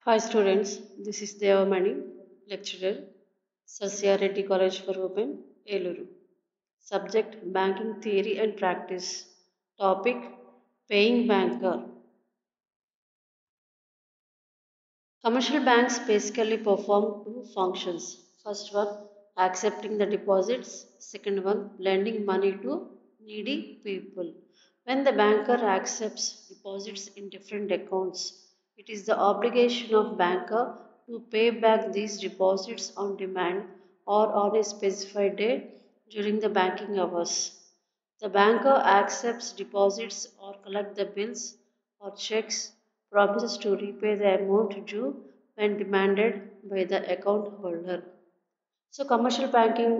Hi students, this is Devamani, lecturer, Sasya Reddy College for Women, Eluru. Subject Banking Theory and Practice. Topic Paying Banker. Commercial banks basically perform two functions. First one, accepting the deposits. Second one, lending money to needy people. When the banker accepts deposits in different accounts, it is the obligation of banker to pay back these deposits on demand or on a specified day during the banking hours. The banker accepts deposits or collect the bills or checks, promises to repay the amount due when demanded by the account holder. So commercial banking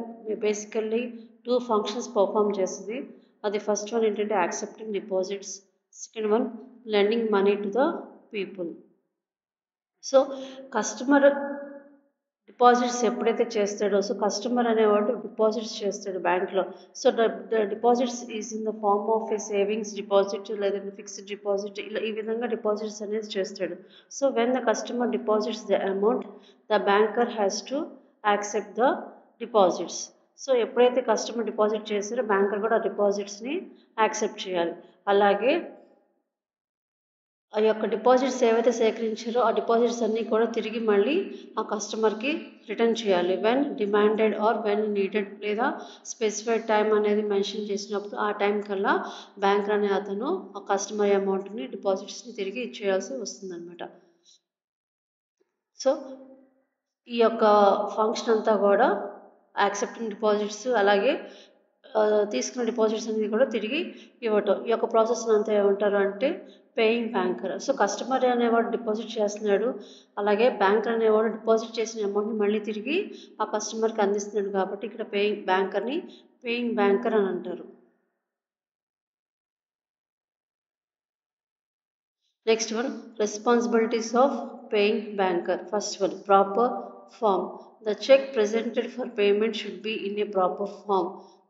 basically two functions perform చేస్తుంది. అది first one ఏంటంటే accepting deposits, second one lending money to the people. So customer deposits ఎప్పుడైతే చేస్తాడో, so customer అనేవాడు deposits చేస్తాడు బ్యాంక్లో. So the deposits is in the form of a savings deposit లేదంటే fixed deposit, ఇలా ఈ విధంగా డిపాజిట్స్ అనేది చేస్తాడు. So when the customer deposits the amount, the banker has to accept the deposits. So ఎప్పుడైతే కస్టమర్ డిపాజిట్ చేస్తారో banker కూడా ఆ డిపాజిట్స్ని యాక్సెప్ట్ చేయాలి. అలాగే ఆ యొక్క డిపాజిట్స్ ఏవైతే సేకరించారో ఆ డిపాజిట్స్ అన్నీ కూడా తిరిగి మళ్ళీ ఆ కస్టమర్కి రిటర్న్ చేయాలి. When demanded or when needed, లేదా స్పెసిఫైడ్ టైం అనేది మెన్షన్ చేసినప్పుడు ఆ టైం కల్లా బ్యాంకర్ అనే అతను ఆ కస్టమర్ అమౌంట్ని డిపాజిట్స్ని తిరిగి ఇచ్చేయాల్సి వస్తుందన్నమాట. సో ఈ యొక్క ఫంక్షన్ అంతా కూడా యాక్సెప్టింగ్ డిపాజిట్స్, అలాగే తీసుకున్న డిపాజిట్స్ అనేది కూడా తిరిగి ఇవ్వటం, ఈ యొక్క ప్రాసెస్ అంతా ఏమంటారు అంటే పేయింగ్ బ్యాంకర్. సో కస్టమర్ అనేవాడు డిపాజిట్ చేస్తున్నాడు, అలాగే బ్యాంకర్ అనేవాడు డిపాజిట్ చేసిన అమౌంట్ని మళ్ళీ తిరిగి ఆ కస్టమర్కి అందిస్తున్నాడు, కాబట్టి ఇక్కడ పేయింగ్ బ్యాంకర్ని పేయింగ్ బ్యాంకర్ అని అంటారు. Next one, responsibilities of paying banker. First one, proper form. The check presented for payment should be in a proper form.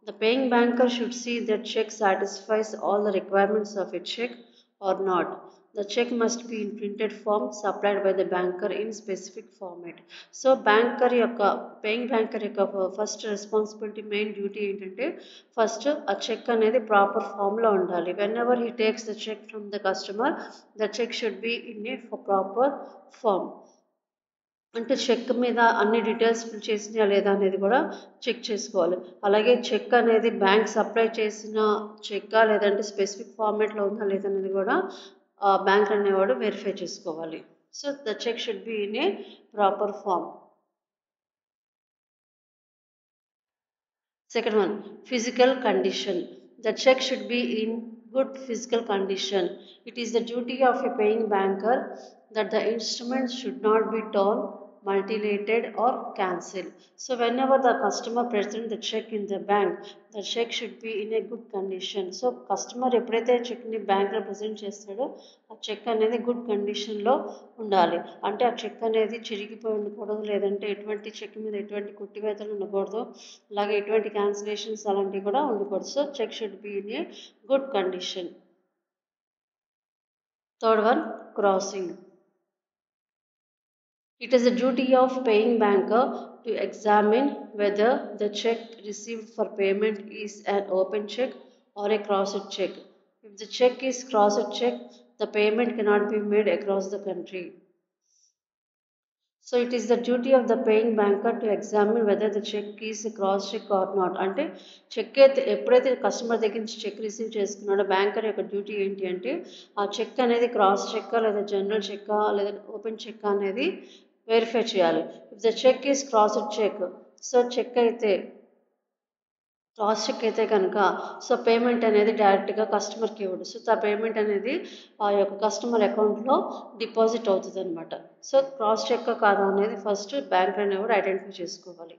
The paying banker should see that check satisfies all the requirements of a check or not. The check must be in printed form supplied by the banker in specific format. So banker యొక్క paying banker యొక్క first responsibility, main duty ఏంటంటే first ఆ cheque అనేది proper ఫామ్లో ఉండాలి. Whenever he takes the cheque from the customer, the cheque should be in a proper form. అంటే cheque మీద అన్ని డీటెయిల్స్ ఫిల్ చేసినా లేదా అనేది కూడా చెక్ చేసుకోవాలి. అలాగే చెక్ అనేది బ్యాంక్ సప్లై చేసిన చెక్కా లేదంటే స్పెసిఫిక్ ఫార్మేట్లో ఉందా లేదనేది కూడా బ్యాంక్ అనేవాడు వెరిఫై చేసుకోవాలి. So the cheque should be in a proper form. Second one, physical condition. The check should be in good physical condition. It is the duty of a paying banker that the instrument should not be torn, mutilated or cancelled. So whenever the customer presents the check in the bank, the check should be in a good condition. So customer ఎప్పుడైతే చెక్ని బ్యాంక్లో present చేస్తాడో ఆ cheque అనేది good కండిషన్లో ఉండాలి. అంటే ఆ cheque అనేది చిరిగిపోయి ఉండకూడదు, లేదంటే ఎటువంటి చెక్ మీద ఎటువంటి కుట్టివేతలు ఉండకూడదు, అలాగే ఎటువంటి క్యాన్సిలేషన్స్ అలాంటివి కూడా ఉండకూడదు. So cheque should be in a good condition. Third one, crossing. It is the duty of paying banker to examine whether the check received for payment is an open check or a crossed check. If the check is crossed check, the payment cannot be made across the country. So it is the duty of the paying banker to examine whether the check is a cross check or not. అంటే check అయితే ఎప్పుడైతే customer దగ్గర నుంచి check receive చేసుకున్నాడో banker యొక్క duty ఏంటి అంటే ఆ cheque అనేది క్రాస్ చెక్కా లేదా జనరల్ చెక్కా లేదా ఓపెన్ చెక్ అనేది వెరిఫై చేయాలి. If the cheque is crossed cheque, so cheque అయితే క్రాస్ చెక్ అయితే కనుక సో పేమెంట్ అనేది డైరెక్ట్గా కస్టమర్కి ఇవ్వడు. సో ఆ పేమెంట్ అనేది ఆ యొక్క కస్టమర్ అకౌంట్లో డిపాజిట్ అవుతుంది అనమాట. సో క్రాస్ చెక్ కాదా అనేది ఫస్ట్ బ్యాంక్ అనేవాడు ఐడెంటిఫై చేసుకోవాలి.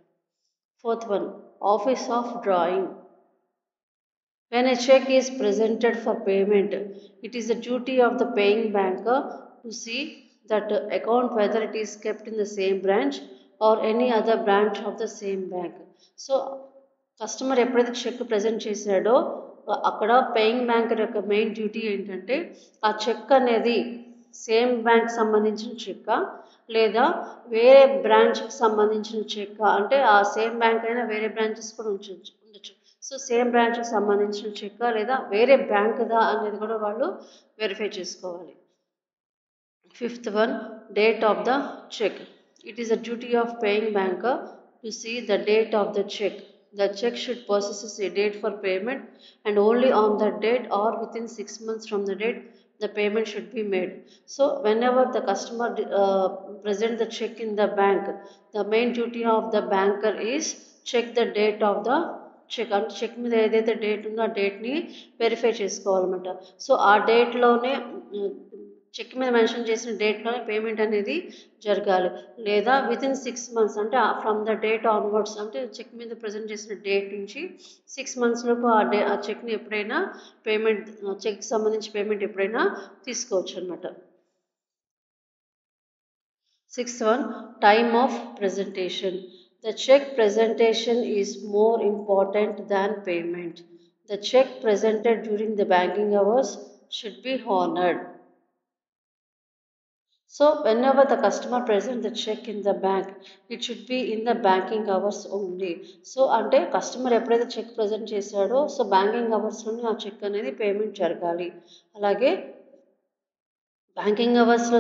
Fourth one, office of drawing. When a check is presented for payment, it is the duty of the paying banker to see that account whether it is kept in the same branch or any other branch of the same bank. So customer ఎప్పుడైతే check present చేశాడో అక్కడ paying banker యొక్క main duty ఏంటంటే ఆ cheque అనేది same bank సంబంధించిన చెక్కా లేదా వేరే బ్రాంచ్కి సంబంధించిన చెక్కా, అంటే ఆ సేమ్ బ్యాంక్ అయినా వేరే బ్రాంచెస్ కూడా ఉండొచ్చు. సో సేమ్ బ్రాంచ్కి సంబంధించిన చెక్కా లేదా వేరే బ్యాంక్దా అనేది కూడా వాళ్ళు వెరిఫై చేసుకోవాలి. Fifth one, date of the check. It is a duty of paying banker to see the date of the check. The check should possess a date for payment, and only on that date or within 6 months from the date the payment should be made. So whenever the customer present the check in the bank, the main duty of the banker is check the date of the cheque. అంటే cheque మీద ఏదైతే date ఉందో ఆ డేట్ని verify చేసుకోవాలన్నమాట. So ఆ డేట్లోనే check మీద mention చేసిన డేట్లోనే payment అనేది జరగాలి, లేదా వితిన్ 6 months అంటే ఫ్రమ్ ద డేట్ ఆన్వర్డ్స్, అంటే చెక్ మీద ప్రజెంట్ చేసిన డేట్ నుంచి 6 months లోపు ఆ చెక్ని ఎప్పుడైనా పేమెంట్, చెక్కి సంబంధించి పేమెంట్ ఎప్పుడైనా తీసుకోవచ్చు అనమాట. 6th one, time of presentation. The check presentation is more important than payment. The check presented during the banking hours should be honored. So whenever the customer presents the check in the bank, it should be in the banking hours only. So అంటే customer ఎప్పుడైతే check present చేశాడో so banking అవర్స్లోనే ఆ cheque అనేది payment జరగాలి. అలాగే banking అవర్స్లో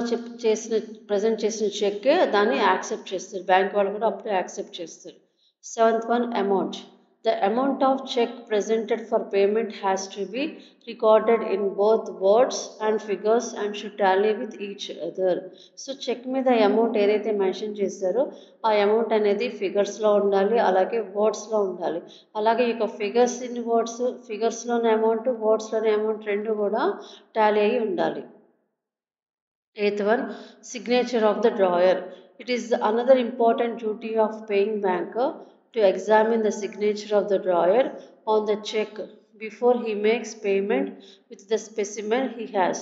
present చేసిన check దాన్ని యాక్సెప్ట్ చేస్తారు, బ్యాంక్ వాళ్ళు కూడా అప్పుడే యాక్సెప్ట్ చేస్తారు. 7th one, amount. The amount of check presented for payment has to be recorded in both words and figures and should tally with each other. So cheque మీద amount ఏదైతే mention చేశారో ఆ amount అనేది ఫిగర్స్లో ఉండాలి, అలాగే వర్డ్స్లో ఉండాలి. అలాగే ఇక ఫిగర్స్ ఇన్ వర్డ్స్, ఫిగర్స్లోని అమౌంట్, వర్డ్స్లోని అమౌంట్ రెండు కూడా టాలీ అయి ఉండాలి. 8th one, signature of the drawer. It is another important duty of paying banker to examine the signature of the drawer on the check before he makes payment with the specimen he has.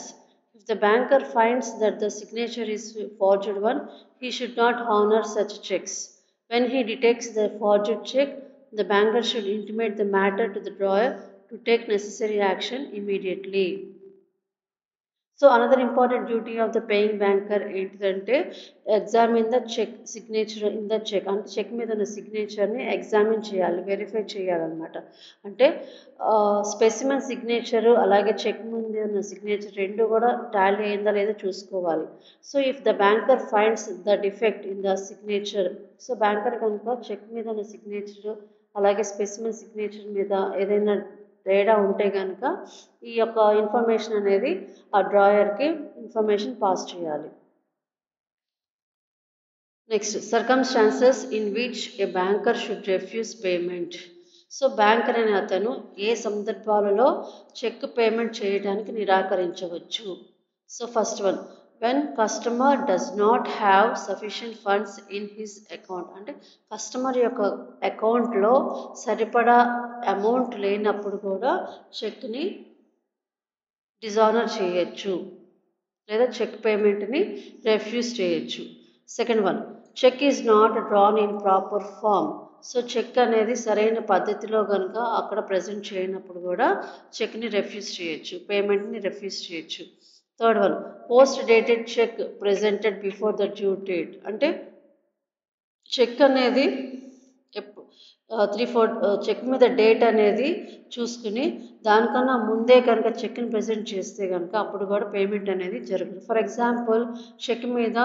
If the banker finds that the signature is forged one, he should not honor such checks. When he detects the forged check, the banker should intimate the matter to the drawer to take necessary action immediately. So another important duty of the paying banker ఏంటిదంటే examine the cheque signature in the cheque, అంటే cheque మీద ఉన్న సిగ్నేచర్ని examine చేయాలి, verify చేయాలన్నమాట. అంటే specimen signature అలాగే check ముందు ఉన్న సిగ్నేచర్ రెండు కూడా టాలీ అయిందా లేదా చూసుకోవాలి. So if the banker finds the defect in the signature, so banker కనుక చెక్ మీద ఉన్న సిగ్నేచరు అలాగే స్పెసిమెన్ సిగ్నేచర్ మీద ఏదైనా తేడా ఉంటే కనుక ఈ యొక్క ఇన్ఫర్మేషన్ అనేది ఆ డ్రాయర్కి ఇన్ఫర్మేషన్ పాస్ చేయాలి. Next, circumstances in which a banker should refuse payment. So banker అనే అతను ఏ సందర్భాలలో చెక్ పేమెంట్ చేయడానికి నిరాకరించవచ్చు. So first one, when customer does not have sufficient funds in his account, అంటే కస్టమర్ యొక్క అకౌంట్లో సరిపడా అమౌంట్ లేనప్పుడు కూడా చెక్ని డిజానర్ చేయొచ్చు లేదా చెక్ పేమెంట్ని రెఫ్యూజ్ చేయొచ్చు. Second one, cheque is not drawn in proper form. So cheque అనేది సరైన పద్ధతిలో కనుక అక్కడ ప్రజెంట్ చేయనప్పుడు కూడా చెక్ని రెఫ్యూజ్ చేయొచ్చు, పేమెంట్ని రెఫ్యూజ్ చేయొచ్చు. Third one, post dated check presented before the due date, అంటే చెక్ అనేది 3-4 చెక్ మీద డేట్ అనేది చూసుకుని దానికన్నా ముందే కనుక చెక్ని ప్రజెంట్ చేస్తే కనుక అప్పుడు కూడా పేమెంట్ అనేది జరగదు. ఫర్ ఎగ్జాంపుల్, చెక్ మీద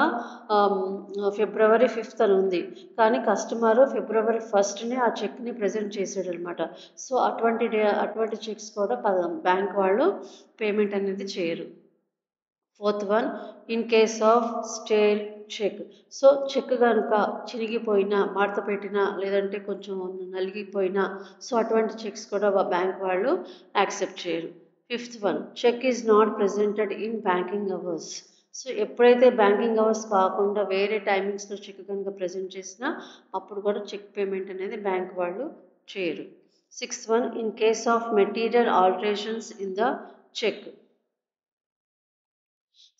February 5th అని ఉంది, కానీ కస్టమర్ February 1st ఆ చెక్ని ప్రజెంట్ చేసాడు అనమాట. సో అటువంటి చెక్స్ కూడా బ్యాంక్ వాళ్ళు పేమెంట్ అనేది చేయరు. Fourth one, in case of stale cheque. So cheque కనుక చిరిగిపోయినా, మడత పెట్టినా, లేదంటే కొంచెం నలిగిపోయినా, సో అటువంటి చెక్స్ కూడా బ్యాంక్ వాళ్ళు యాక్సెప్ట్ చేయరు. Fifth one, cheque is not presented in banking hours. So ఎప్పుడైతే బ్యాంకింగ్ అవర్స్ కాకుండా వేరే టైమింగ్స్లో చెక్ కనుక ప్రజెంట్ చేసినా అప్పుడు కూడా చెక్ పేమెంట్ అనేది బ్యాంక్ వాళ్ళు చేయరు. Sixth one, in case of material alterations in the cheque.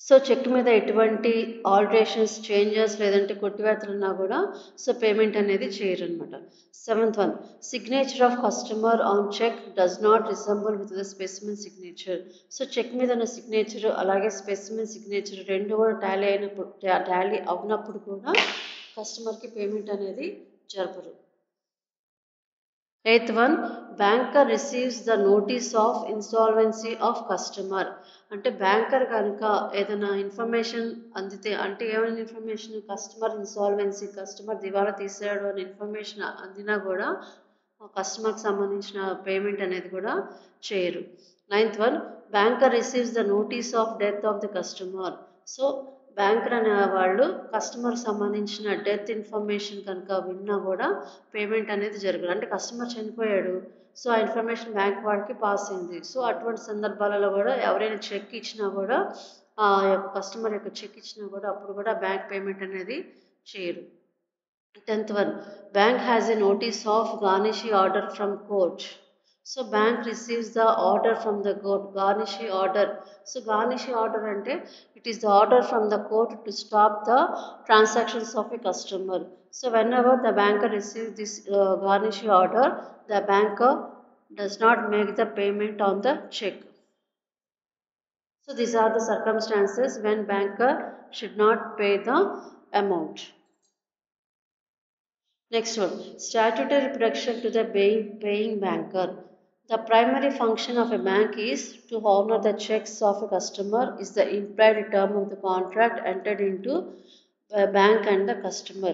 So cheque మీద ఎటువంటి ఆల్టరేషన్స్ చేంజెస్ లేదంటే కొట్టివేతలు ఉన్నా కూడా సో పేమెంట్ అనేది చేయరు అనమాట. 7th one, signature of customer on cheque does not resemble with the specimen signature. So cheque మీద ఉన్న సిగ్నేచర్ అలాగే స్పెసిమెన్ సిగ్నేచర్ రెండు కూడా టాలీ అవునప్పుడు కూడా కస్టమర్కి పేమెంట్ అనేది జరపరు. 8th one, banker receives the notice of insolvency of customer. అంటే banker కనుక ఏదైనా ఇన్ఫర్మేషన్ అందితే, అంటే ఏమైనా ఇన్ఫర్మేషన్, కస్టమర్ ఇన్సాల్వెన్సీ, కస్టమర్ దివాలా తీసాడు అనే ఇన్ఫర్మేషన్ అందినా కూడా కస్టమర్కి సంబంధించిన పేమెంట్ అనేది కూడా చేయరు. 9th one, banker receives the notice of death of the customer. So banker అనే వాళ్ళు కస్టమర్ సంబంధించిన డెత్ ఇన్ఫర్మేషన్ కనుక విన్నా కూడా పేమెంట్ అనేది జరగదు. అంటే కస్టమర్ చనిపోయాడు, సో ఆ ఇన్ఫర్మేషన్ బ్యాంక్ వాడికి పాస్ అయింది. సో అటువంటి సందర్భాలలో కూడా ఎవరైనా చెక్ ఇచ్చినా కూడా ఆ యొక్క కస్టమర్ యొక్క చెక్ ఇచ్చినా కూడా అప్పుడు కూడా బ్యాంక్ పేమెంట్ అనేది చేయరు. 10th one, bank has a notice of garnishee order from court. So bank receives the order from the court. Garnishee order. So garnishee order అంటే it is the order from the court to stop the transactions of a customer. So whenever the banker receive this garnishee order, the banker does not make the payment on the check. So these are the circumstances when banker should not pay the amount. Next one, statutory protection to the paying banker. The primary function of a bank is to honor the checks of a customer is the implied term of the contract entered into a bank and the customer.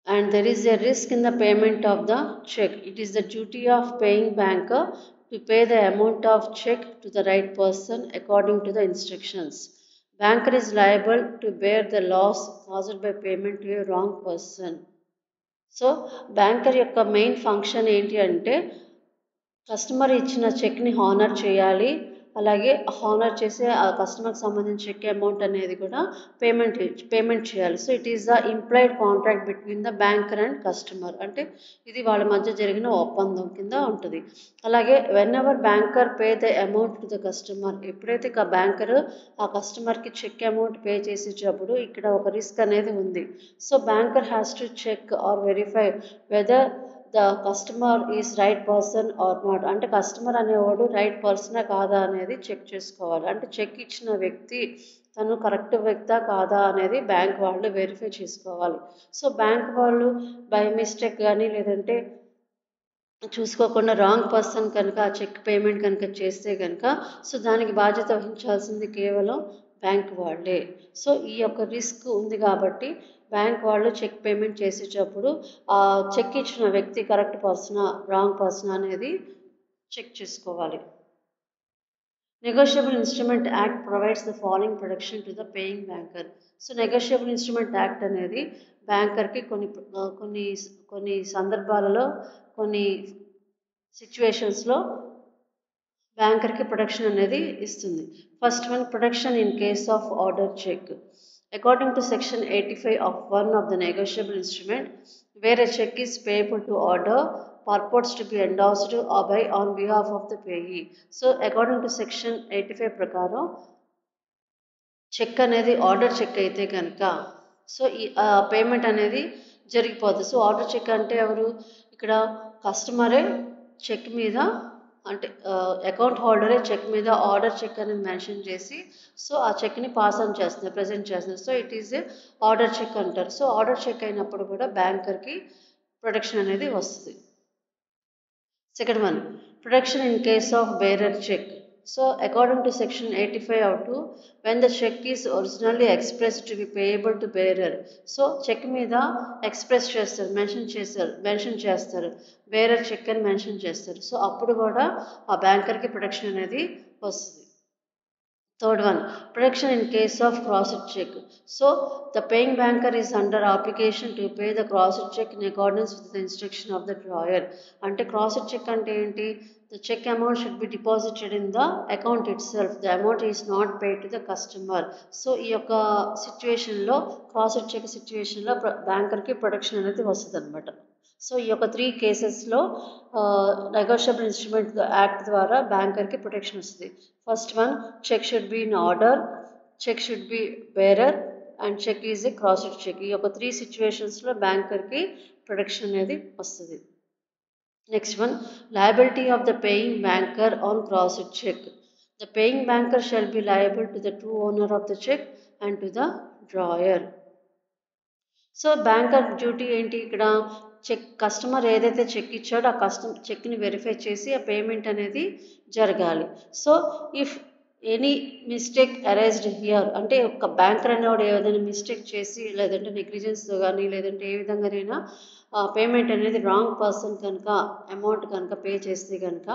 And there is a risk in the payment of the check. It is the duty of paying banker to pay the amount of check to the right person according to the instructions. Banker is liable to bear the loss caused by payment to a wrong person. So banker యొక్క main function ఏంటి అంటే customer ఇచ్చిన చెక్ని honour చేయాలి, అలాగే honour చేసే ఆ కస్టమర్కి సంబంధించిన చెక్ అమౌంట్ అనేది కూడా పేమెంట్ చేయాలి. So it is the implied contract between the banker and customer. అంటే ఇది వాళ్ళ మధ్య జరిగిన ఒప్పందం కింద ఉంటుంది. అలాగే when ever banker pay the amount to the customer, ఎప్పుడైతే బ్యాంకర్ ఆ కస్టమర్కి చెక్ అమౌంట్ పే చేసేటప్పుడు ఇక్కడ ఒక రిస్క్ అనేది ఉంది. So banker has to check or verify whether the customer is right person or not. అంటే కస్టమర్ అనేవాడు రైట్ పర్సనా కాదా అనేది చెక్ చేసుకోవాలి. అంటే చెక్ ఇచ్చిన వ్యక్తి తను కరెక్ట్ వ్యక్తా కాదా అనేది బ్యాంక్ వాళ్ళు వెరిఫై చేసుకోవాలి. సో బ్యాంక్ వాళ్ళు బై మిస్టేక్ కానీ లేదంటే చూసుకోకుండా రాంగ్ పర్సన్ కనుక ఆ చెక్ పేమెంట్ కనుక చేస్తే కనుక సో దానికి బాధ్యత వహించాల్సింది కేవలం బ్యాంక్ వాళ్ళే. సో ఈ యొక్క రిస్క్ ఉంది కాబట్టి బ్యాంక్ వాళ్ళు చెక్ పేమెంట్ చేసేటప్పుడు ఆ చెక్ ఇచ్చిన వ్యక్తి కరెక్ట్ పర్సనా రాంగ్ పర్సనా అనేది చెక్ చేసుకోవాలి. Negotiable instrument act provides the following protection to the paying banker. So negotiable instrument act అనేది బ్యాంకర్కి కొన్ని సందర్భాలలో కొన్ని సిచ్యువేషన్స్లో బ్యాంకర్కి ప్రొటెక్షన్ అనేది ఇస్తుంది. First one, protection in case of order cheque. According to section 85 of 1 of the negotiable instrument, where a check is payable to order purports to be endorsed by on behalf of the payee. So according to section 85 ప్రకారం check అనేది order check అయితే కనుక so ఈ payment అనేది జరిగిపోతుంది. So order check అంటే ఎవరు, ఇక్కడ కస్టమరే చెక్ మీద అంటే అకౌంట్ హోల్డరే చెక్ మీద ఆర్డర్ చెక్ అనేది మెన్షన్ చేసి సో ఆ చెక్ని పాస్ ఆన్ చేస్తున్నారు, ప్రజెంట్ చేస్తున్నారు. So it is a order cheque అంటారు. సో ఆర్డర్ చెక్ అయినప్పుడు కూడా బ్యాంకర్కి ప్రొటెక్షన్ అనేది వస్తుంది. Second one, protection in case of bearer cheque. So according to section 85 of 2, when the check is originally expressed to be payable to bearer. So cheque మీద express చేస్తారు, mention చేస్తారు bearer cheque అని mention చేస్తారు. So అప్పుడు కూడా ఆ బ్యాంకర్కి protection అనేది వస్తుంది. Third one, protection in case of crossed cheque. So the paying banker is under application to pay the crossed cheque in accordance with the instruction of the drawer. అంటే crossed cheque అంటే ఏంటి, the check amount should be deposited in the account itself. The amount is not paid to the customer. So ఈ యొక్క సిచ్యువేషన్లో crossed check సిచ్యువేషన్లో బ్యాంకర్కి protection అనేది వస్తుంది అనమాట. సో ఈ యొక్క 3 కేసెస్లో నెగోషియబుల్ ఇన్స్ట్రుమెంట్ యాక్ట్ ద్వారా బ్యాంకర్కి ప్రొటెక్షన్ వస్తుంది. First one, cheque should be in order, cheque should be bearer and cheque is a crossed cheque. ఈ యొక్క 3 సిచ్యువేషన్స్లో బ్యాంకర్కి ప్రొటెక్షన్ అనేది వస్తుంది. Next one, liability of the paying banker on crossed check. The paying banker shall be liable to the true owner of the check and to the drawer. So banker duty ఏంటి ఇక్కడ? Check customer ఏదైతే check ఇచ్చాడో ఆ చెక్ని verify చేసి ఆ payment అనేది జరగాలి. So if any mistake arised here, అంటే ఒక బ్యాంకర్ అనేవాడు ఏదైనా మిస్టేక్ చేసి లేదంటే నెగ్లిజెన్స్తో కానీ లేదంటే ఏ విధంగానైనా పేమెంట్ అనేది రాంగ్ పర్సన్ కనుక అమౌంట్ కనుక పే చేస్తే కనుక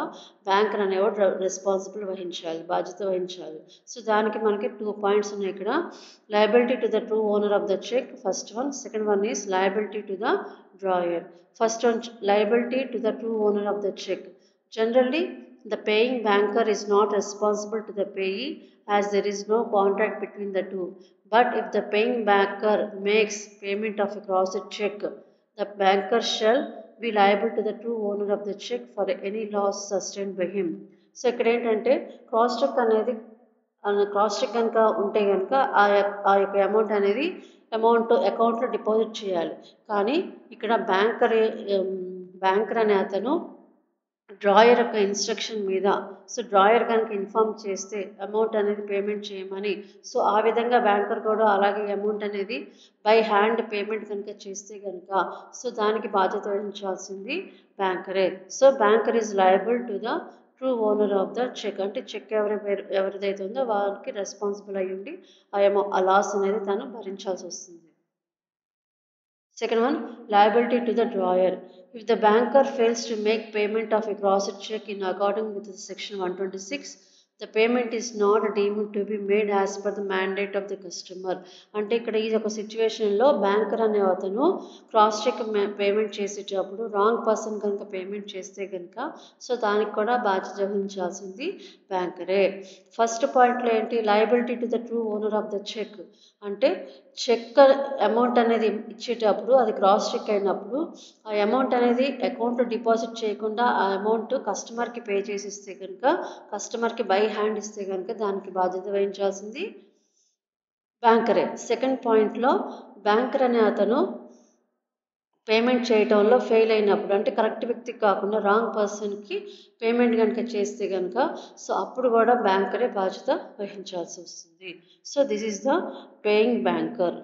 బ్యాంకర్ అనేవాడు రెస్పాన్సిబుల్ వహించాలి, బాధ్యత వహించాలి. సో దానికి మనకి 2 పాయింట్స్ ఉన్నాయి ఇక్కడ. Liability to the true owner of the cheque, first one. Second one is liability to the drawer. First one, liability to the true owner of the check. Generally, the paying banker is not responsible to the payee as there is no contract between the two. But if the paying banker makes payment of a crossed check, the banker shall be liable to the true owner of the check for any loss sustained by him. So ఇక్కడ ఏంటంటే cross check అనేది cross check కనుక ఉంటే కనుక ఆ యొక్క amount అనేది అకౌంట్లో డిపాజిట్ చేయాలి. కానీ ఇక్కడ బ్యాంకర్ అనే అతను డ్రాయర్ యొక్క ఇన్స్ట్రక్షన్ మీద, సో డ్రాయర్ కనుక ఇన్ఫార్మ్ చేస్తే అమౌంట్ అనేది పేమెంట్ చేయమని, సో ఆ విధంగా బ్యాంకర్ కూడా అలాగే అమౌంట్ అనేది బై హ్యాండ్ పేమెంట్ కనుక చేస్తే కనుక సో దానికి బాధ్యత వహించాల్సింది బ్యాంకరే. So banker is liable to the true owner of the cheque, అంటే చెక్ ఎవరిదైతే ఉందో వారికి రెస్పాన్సిబుల్ అయ్యి ఉండి ఆ లాస్ అనేది తను భరించాల్సి వస్తుంది. Second one, liability to the drawer. If the banker fails to make payment of a crossed check in accordance with section 126, the payment is not deemed to be made as per the mandate of the customer. అంటే ఇక్కడ ఈ ఒక సిచ్యువేషన్లో banker అనే అతను cross check payment చేసేటప్పుడు wrong person కనుక payment చేస్తే కనుక సో దానికి కూడా బాధ్యత వహించాల్సింది బ్యాంకరే. ఫస్ట్ పాయింట్లో ఏంటి? Liability to the true owner of the cheque, అంటే చెక్ అమౌంట్ అనేది ఇచ్చేటప్పుడు అది క్రాస్ చెక్ అయినప్పుడు ఆ అమౌంట్ అనేది అకౌంట్లో డిపాజిట్ చేయకుండా ఆ అమౌంట్ కస్టమర్కి పే చేసిస్తే కనుక కస్టమర్కి బై హ్యాండ్ ఇస్తే కనుక దానికి బాధ్యత వహించాల్సింది బ్యాంకరే. సెకండ్ పాయింట్లో బ్యాంకర్ అనే అతను పేమెంట్ చేయటంలో ఫెయిల్ అయినప్పుడు, అంటే కరెక్ట్ వ్యక్తికి కాకుండా రాంగ్ పర్సన్కి పేమెంట్ కనుక చేస్తే కనుక సో అప్పుడు కూడా బ్యాంకరే బాధ్యత వహించాల్సి వస్తుంది. So this is the paying banker.